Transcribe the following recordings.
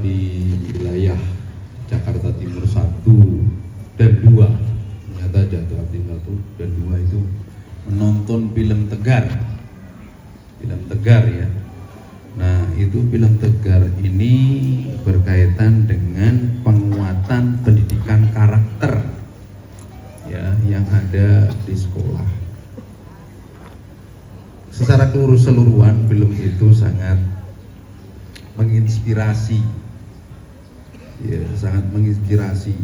di wilayah Jakarta Timur 1 dan 2, ternyata Jakarta Timur 1 dan 2 itu menonton film Tegar ya. Nah, itu film Tegar ini berkaitan dengan penguatan pendidikan karakter ya yang ada di sekolah. Secara keseluruhan film itu sangat menginspirasi, ya, sangat menginspirasi.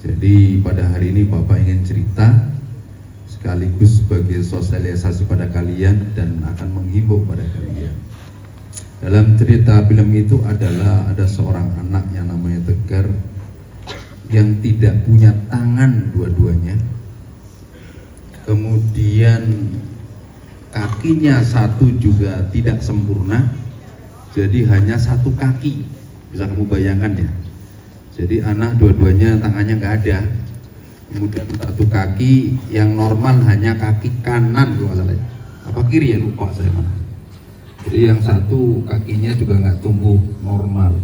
Jadi pada hari ini Bapak ingin cerita sekaligus sebagai sosialisasi pada kalian dan akan menghimbau pada kalian. Dalam cerita film itu adalah ada seorang anak yang namanya Tegar yang tidak punya tangan dua-duanya. Kemudian kakinya satu juga tidak sempurna. Jadi hanya satu kaki, bisa kamu bayangkan ya. Jadi anak dua-duanya tangannya nggak ada. Kemudian satu kaki yang normal hanya kaki kanan kalau salah. Apa kiri ya, lupa saya mana. Jadi yang satu kakinya juga nggak tumbuh normal.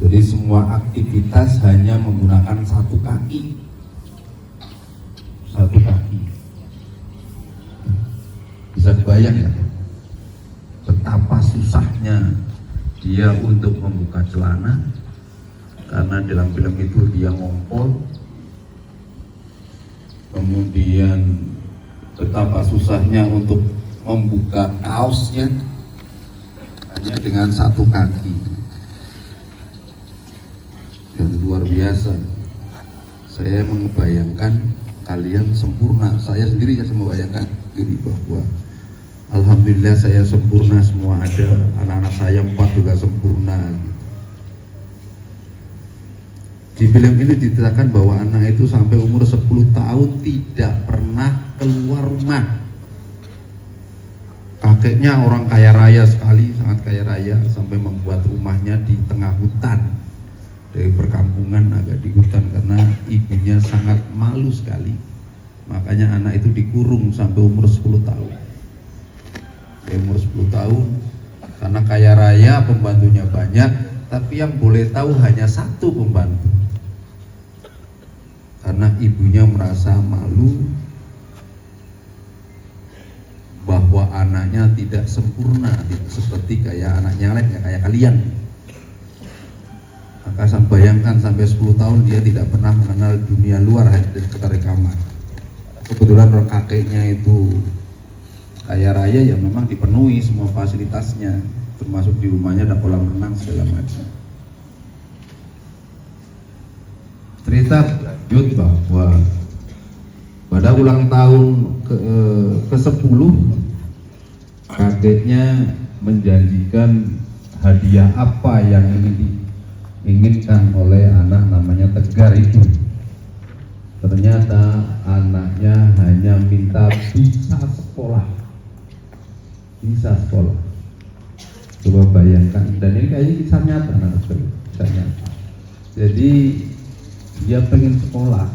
Jadi semua aktivitas hanya menggunakan satu kaki. Satu kaki. Bisa dibayang ya? Betapa susahnya dia untuk membuka celana, karena dalam film itu dia ngompol. Kemudian betapa susahnya untuk membuka kaosnya hanya dengan satu kaki. Dan luar biasa, saya membayangkan kalian sempurna. Saya sendiri ya membayangkan diri bahwa alhamdulillah saya sempurna, semua ada, anak-anak saya 4 juga sempurna. Di film ini diceritakan bahwa anak itu sampai umur 10 tahun tidak pernah keluar rumah. Kakeknya orang kaya raya sekali, sangat kaya raya, sampai membuat rumahnya di tengah hutan. Dari perkampungan agak di hutan karena ibunya sangat malu sekali. Makanya anak itu dikurung sampai umur 10 tahun. Umur 10 tahun, karena kaya raya, pembantunya banyak, tapi yang boleh tahu hanya satu pembantu. Karena ibunya merasa malu bahwa anaknya tidak sempurna, tidak seperti kayak anaknya lain, kayak kalian. Maka saya bayangkan sampai 10 tahun dia tidak pernah mengenal dunia luar, hanya dari sekitar kamar. Kebetulan orang kakeknya itu kaya raya, ya memang dipenuhi semua fasilitasnya, termasuk di rumahnya ada kolam renang segala macam. Cerita lanjut bahwa pada ulang tahun ke-10 kakeknya menjanjikan hadiah apa yang diinginkan oleh anak namanya Tegar itu. Ternyata anaknya hanya minta bisa sekolah. Coba bayangkan, dan ini kayaknya kisah nyata, kisah nyata. Jadi dia pengen sekolah.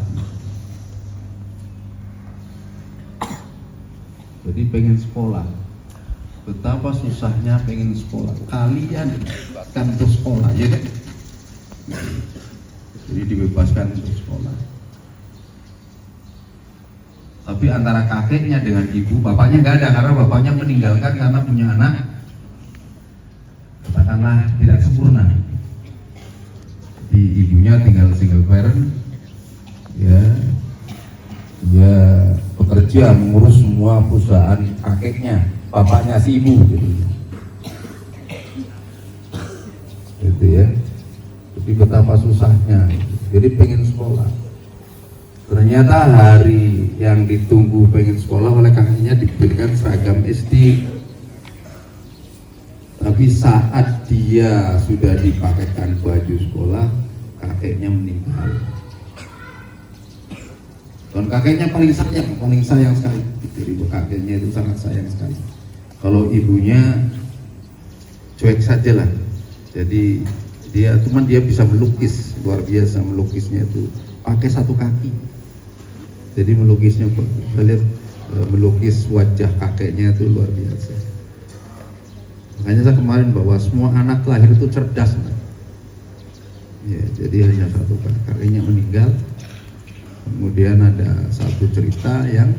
Betapa susahnya pengen sekolah. Kalian dibebaskan untuk sekolah, ya kan? Jadi dibebaskan untuk sekolah. Tapi antara kakeknya dengan ibu, bapaknya nggak ada karena bapaknya meninggalkan karena punya anak, katakanlah tidak sempurna. Di ibunya tinggal single parent, ya, dia bekerja mengurus semua perusahaan kakeknya, bapaknya si ibu, gitu ya. Jadi betapa susahnya. Jadi pengen sekolah. Ternyata hari yang ditunggu pengen sekolah oleh kakaknya diberikan seragam SD. Tapi saat dia sudah dipakaikan baju sekolah, kakeknya meninggal. Dan kakeknya paling sayang sekali. Jadi kakeknya itu sangat sayang sekali. Kalau ibunya cuek saja lah. Jadi dia bisa melukis, luar biasa melukisnya itu pakai satu kaki. Jadi melukisnya, saya lihat melukis wajah kakeknya itu luar biasa. Makanya saya kemarin bahwa semua anak lahir itu cerdas. Ya, jadi hanya satu kakaknya meninggal. Kemudian ada satu cerita yang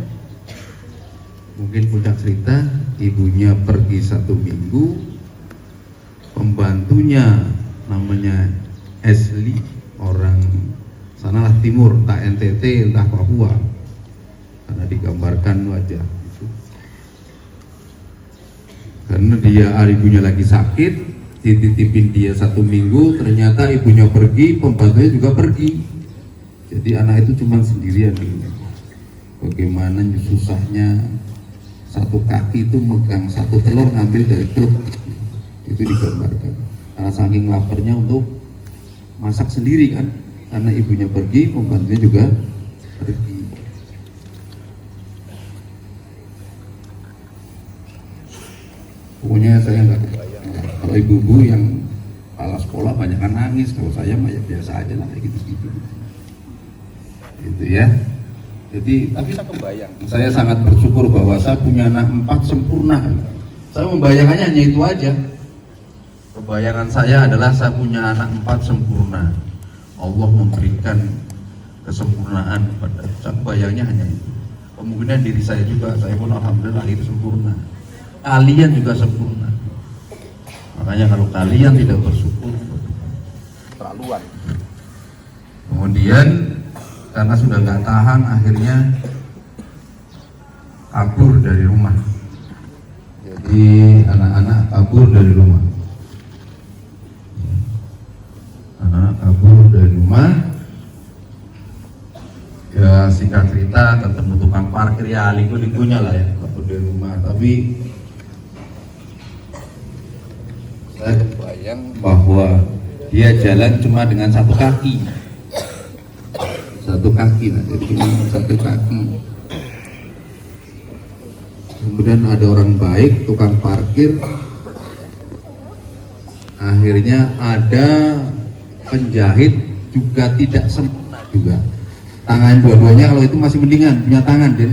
mungkin puncak cerita, ibunya pergi 1 minggu, pembantunya namanya Esli, orang sanalah timur, entah NTT, entah Papua, karena digambarkan wajah itu. Karena dia ibunya lagi sakit, dititipin dia 1 minggu, ternyata ibunya pergi, pembantunya juga pergi. Jadi anak itu cuma sendirian. Bagaimana susahnya satu kaki itu megang satu telur, ngambil dari telur. Itu digambarkan. Karena saking laparnya untuk masak sendiri kan, karena ibunya pergi, pembantunya juga pergi. Pokoknya saya nggak kebayang. Kalau ibu-ibu yang kepala sekolah banyak kan nangis, kalau saya mah ya biasa aja lah kayak gitu-gitu. Gitu ya. Jadi tapi saya kebayang. Saya sangat bersyukur bahwa saya punya anak 4 sempurna. Saya membayangkannya hanya itu aja. Kebayangan saya adalah saya punya anak 4 sempurna. Allah memberikan kesempurnaan kepada saya. Bayangnya hanya itu. Kemungkinan diri saya juga, saya pun alhamdulillah itu sempurna. Kalian juga sempurna. Makanya kalau kalian tidak bersyukur, terlaluan. Kemudian karena sudah nggak tahan, akhirnya kabur dari rumah. Jadi anak-anak kabur dari rumah. Anak kabur dari rumah. Ya singkat cerita ketemu tukang parkir, ya liku-likunya lah ya, kabur dari rumah. Tapi saya kebayang bahwa dia jalan cuma dengan satu kaki. Nah, jadi cuma satu kaki. Kemudian ada orang baik, tukang parkir. Akhirnya ada penjahit juga tidak sempurna juga. Tangan dua-duanya kalau itu masih mendingan, punya tangan dan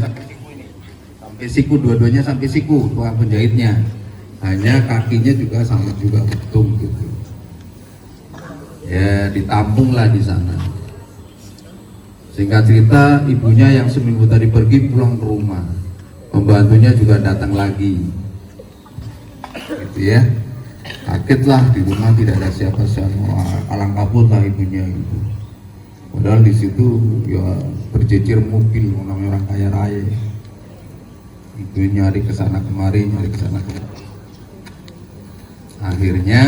sampai siku, dua-duanya sampai siku tukang penjahitnya. Hanya kakinya juga sama juga untung gitu. Ya ditampung lah di sana. Singkat cerita, ibunya yang seminggu tadi pergi pulang ke rumah, pembantunya juga datang lagi, gitu ya. Kagetlah di rumah tidak ada siapa-siapa, alang kabut lah ibunya gitu. Padahal di situ ya berjejer mobil, namanya orang kaya raya. Itu nyari kesana kemari, nyari kesana kemari. Akhirnya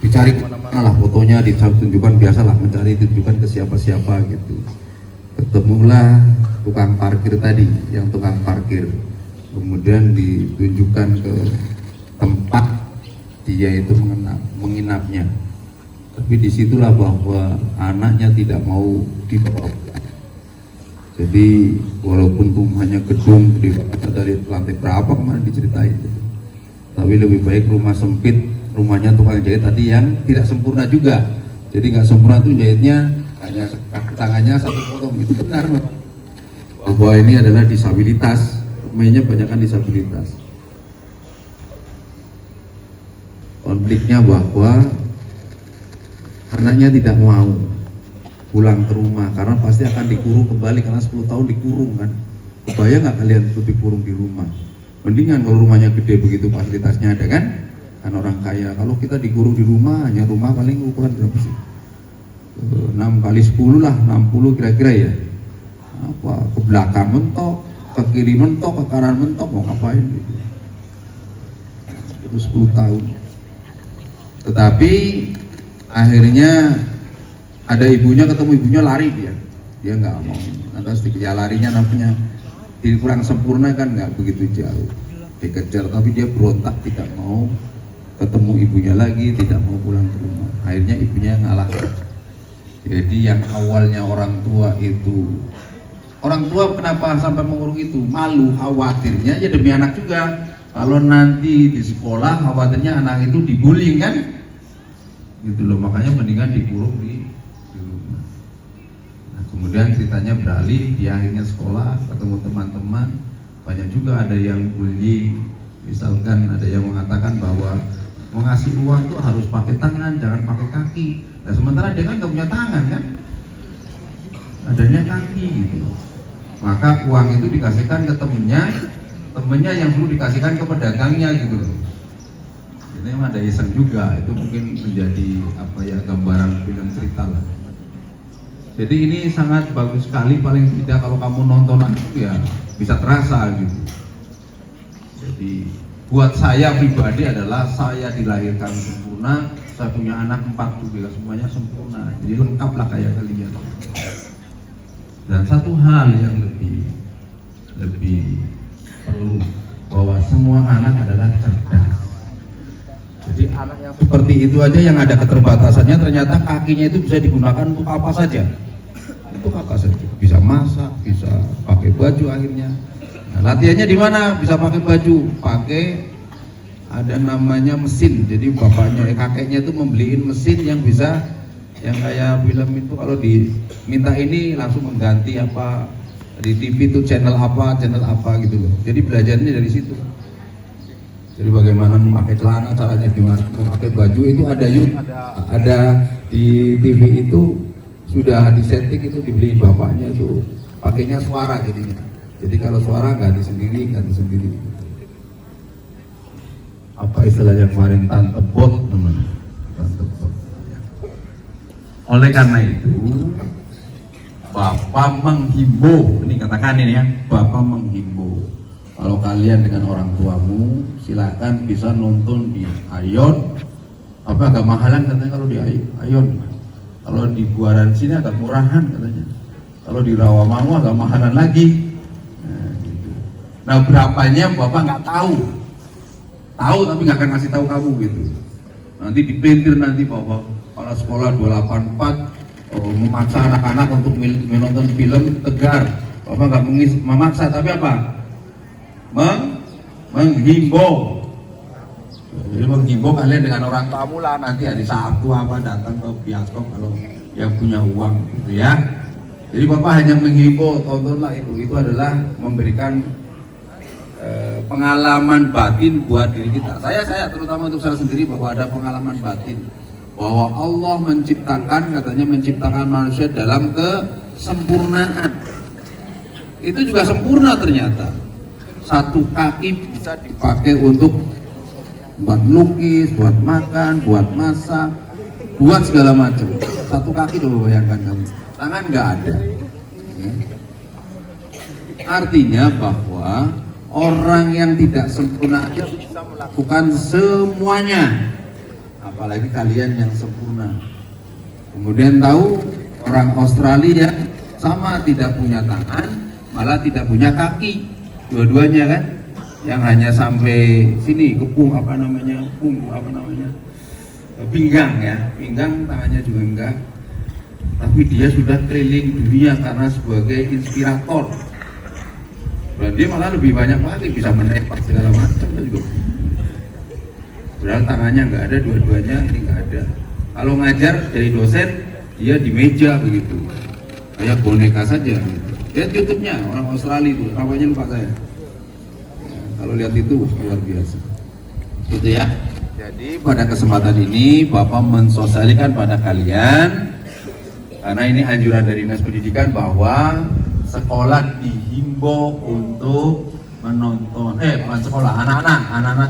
dicari kemana-mana lah fotonya, ditunjukkan, biasalah mencari tunjukkan ke siapa-siapa gitu. Ketemulah tukang parkir tadi, yang tukang parkir. Kemudian ditunjukkan ke tempat dia itu menginapnya. Tapi disitulah bahwa anaknya tidak mau dibawa. Jadi walaupun hanya gedung dari lantai berapa kemarin diceritain, tapi lebih baik rumah sempit, rumahnya tukang jahit tadi yang tidak sempurna juga. Jadi nggak sempurna tuh jahitnya, hanya tangannya satu potong gitu. Benar bahwa ini adalah disabilitas, mainnya banyakkan disabilitas. Konfliknya bahwa anaknya tidak mau pulang ke rumah karena pasti akan dikurung kembali, karena 10 tahun dikurung kan. Kebayang nggak kalian tuh dikurung di rumah? Mendingan kalau rumahnya gede begitu, fasilitasnya ada kan orang kaya. Kalau kita dikurung di rumah, hanya rumah paling ukuran berapa sih? 6 kali 10 lah, 60 kira-kira ya. Apa ke belakang mentok, ke kiri mentok, ke kanan mentok, mau ngapain gitu. Itu 10 tahun. Tetapi akhirnya ada ibunya, ketemu ibunya, lari dia nggak mau. Lantas ya larinya namanya kurang sempurna kan, nggak begitu jauh dikejar, tapi dia berontak, tidak mau ketemu ibunya lagi, tidak mau pulang ke rumah. Akhirnya ibunya ngalah. Jadi yang awalnya orang tua kenapa sampai mengurung itu? Malu, khawatirnya ya demi anak juga. Kalau nanti di sekolah khawatirnya anak itu dibullying kan, gitu loh. Makanya mendingan dikurung di rumah. Nah, kemudian ceritanya beralih, dia akhirnya sekolah, ketemu teman-teman, Banyak juga ada yang bully, misalkan ada yang mengatakan bahwa mau ngasih uang tuh harus pakai tangan, jangan pakai kaki. Nah sementara dia kan nggak punya tangan kan, adanya kaki gitu. Maka uang itu dikasihkan ke temennya yang perlu dikasihkan ke pedagangnya gitu loh. Jadi memang ada iseng juga, itu mungkin menjadi apa ya, gambaran film cerita lah. Jadi ini sangat bagus sekali, paling tidak kalau kamu nonton itu ya bisa terasa gitu. Jadi buat saya pribadi adalah saya dilahirkan sempurna, saya punya anak 4 juga semuanya sempurna, jadi lengkap lah kayak kalian. Dan satu hal yang lebih perlu, bahwa semua anak adalah cerdas. Jadi anak yang seperti itu aja yang ada keterbatasannya, ternyata kakinya itu bisa digunakan untuk apa saja. Untuk apa saja, bisa masak, bisa pakai baju akhirnya. Nah, latihannya di mana? Bisa pakai baju, pakai ada namanya mesin. Jadi bapaknya, kakeknya itu membeliin mesin yang bisa, yang kayak film itu kalau diminta ini langsung mengganti apa di TV itu channel apa gitu loh. Jadi belajarnya dari situ. Jadi bagaimana memakai celana, caranya gimana memakai baju itu ada di TV itu sudah disetting, itu dibeliin bapaknya itu pakainya suara jadinya. Jadi kalau suara ganti sendiri. Apa istilahnya kemarin, tante bot namanya. Tante bot. Oleh karena itu, Bapak menghimbau, ini katakan ini ya, Bapak menghimbau, kalau kalian dengan orang tuamu, silakan bisa nonton di Aeon. Apa agak mahalan katanya kalau di Aeon. Kalau di Buaran sini agak murahan katanya. Kalau di Rawamangu agak mahalan lagi. Nah berapanya Bapak nggak tahu tapi nggak akan ngasih tahu kamu gitu. Nanti dipentir nanti bahwa kepala sekolah 284 memaksa anak-anak untuk menonton film Tegar. Bapak nggak memaksa, tapi apa? Menghimbau. Jadi menghimbau kalian dengan orang tamu lah, nanti hari Sabtu apa datang ke bioskop kalau yang punya uang gitu ya. Jadi Bapak hanya menghimbau, tontonlah itu adalah memberikan pengalaman batin buat diri kita. Saya terutama untuk saya sendiri, bahwa ada pengalaman batin bahwa Allah menciptakan manusia dalam kesempurnaan. Itu juga sempurna ternyata. Satu kaki bisa dipakai untuk buat lukis, buat makan, buat masak, buat segala macam. Satu kaki, coba bayangkan kamu. Tangan nggak ada. Artinya bahwa orang yang tidak sempurna aja bisa melakukan semuanya, apalagi kalian yang sempurna. Kemudian tahu orang Australia sama, tidak punya tangan, malah tidak punya kaki, dua-duanya kan, yang hanya sampai sini ke pinggang ya, pinggang, tangannya juga enggak. Tapi dia sudah keliling dunia karena sebagai inspirator. Dan dia malah lebih banyak lagi, bisa menembak segala macam juga. Padahal tangannya nggak ada, dua-duanya ini nggak ada. Kalau ngajar dari dosen, dia di meja begitu, kayak boneka saja. Gitu. Lihat YouTube-nya orang Australia itu, namanya lupa saya. Ya, kalau lihat itu luar biasa. Gitu ya. Jadi pada kesempatan ini Bapak mensosialisasikan pada kalian, karena ini anjuran dari Dinas Pendidikan bahwa sekolah dihimbau untuk menonton, bukan sekolah, anak-anak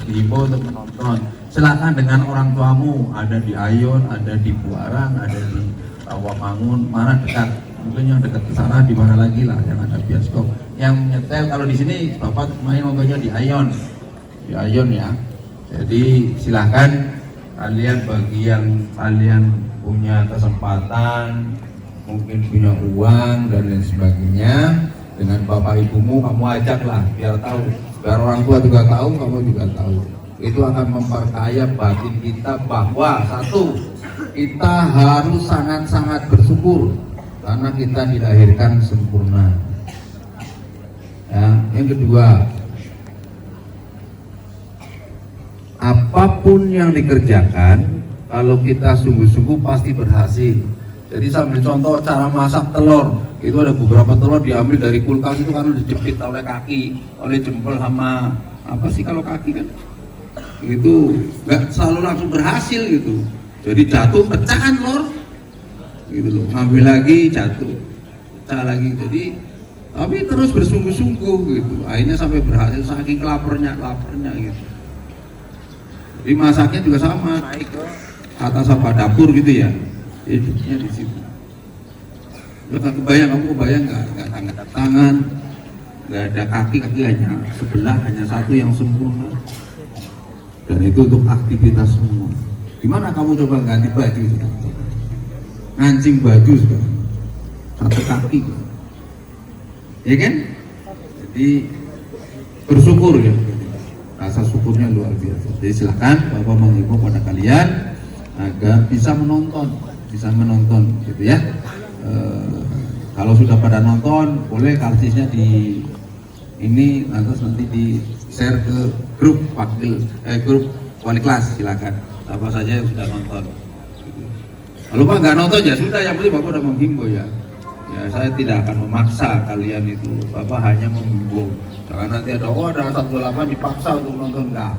dihimbau untuk menonton. Silakan dengan orang tuamu, ada di Aeon, ada di Buaran, ada di Rawamangun, mana dekat, mungkin yang dekat ke sana, di mana lagi lah yang ada bioskop. Yang nyetel kalau di sini Bapak main nontonnya di Aeon ya. Jadi silakan kalian, bagi yang kalian punya kesempatan, mungkin punya uang dan lain sebagainya, dengan bapak ibumu kamu ajaklah, biar tahu, biar orang tua juga tahu, kamu juga tahu. Itu akan memperkaya batin kita, bahwa satu, kita harus sangat-sangat bersyukur karena kita dilahirkan sempurna ya. Yang kedua, apapun yang dikerjakan, kalau kita sungguh-sungguh pasti berhasil. Jadi sambil contoh cara masak telur, itu ada beberapa telur diambil dari kulkas itu karena dijepit oleh kaki, oleh jempol sama apa sih kalau kaki kan, itu nggak selalu langsung berhasil gitu. Jadi jatuh pecahan telur, gitu loh. Ngambil lagi jatuh, pecah lagi. Jadi tapi terus bersungguh-sungguh gitu. Akhirnya sampai berhasil saking laparnya gitu. Jadi masaknya juga sama, naik ke atas apa dapur gitu ya. Hidupnya di situ. Nggak kebayang nggak tangan, nggak ada kaki hanya sebelah, hanya satu yang sempurna. Dan itu untuk aktivitas semua. Gimana kamu coba ganti baju, ngancing baju sekarang, satu kaki, ya kan? Jadi bersyukur ya, rasa syukurnya luar biasa. Jadi silakan Bapak menghimbau pada kalian agar bisa menonton, gitu ya. Kalau sudah pada nonton, boleh karcisnya di ini nanti di share ke grup wali kelas, silakan. Apa saja yang sudah nonton. Kalau Pak nggak nonton ya sudah, yang penting Bapak udah menghimbau ya. Ya saya tidak akan memaksa kalian itu, Bapak hanya menghimbau. Jangan nanti ada 128 dipaksa untuk nonton, enggak.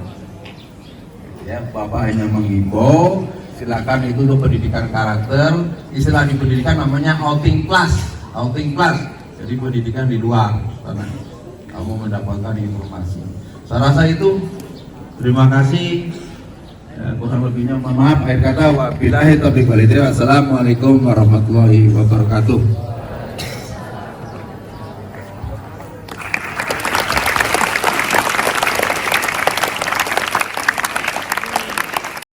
Ya Bapak hanya menghimbau. Silakan itu untuk pendidikan karakter, istilah di pendidikan namanya outing class, jadi pendidikan di luar karena kamu mendapatkan informasi. Saya rasa itu. Terima kasih. Kurang lebihnya mohon maaf. Akhir kata wabillahi taufiq wal hidayah. Wassalamualaikum warahmatullahi wabarakatuh.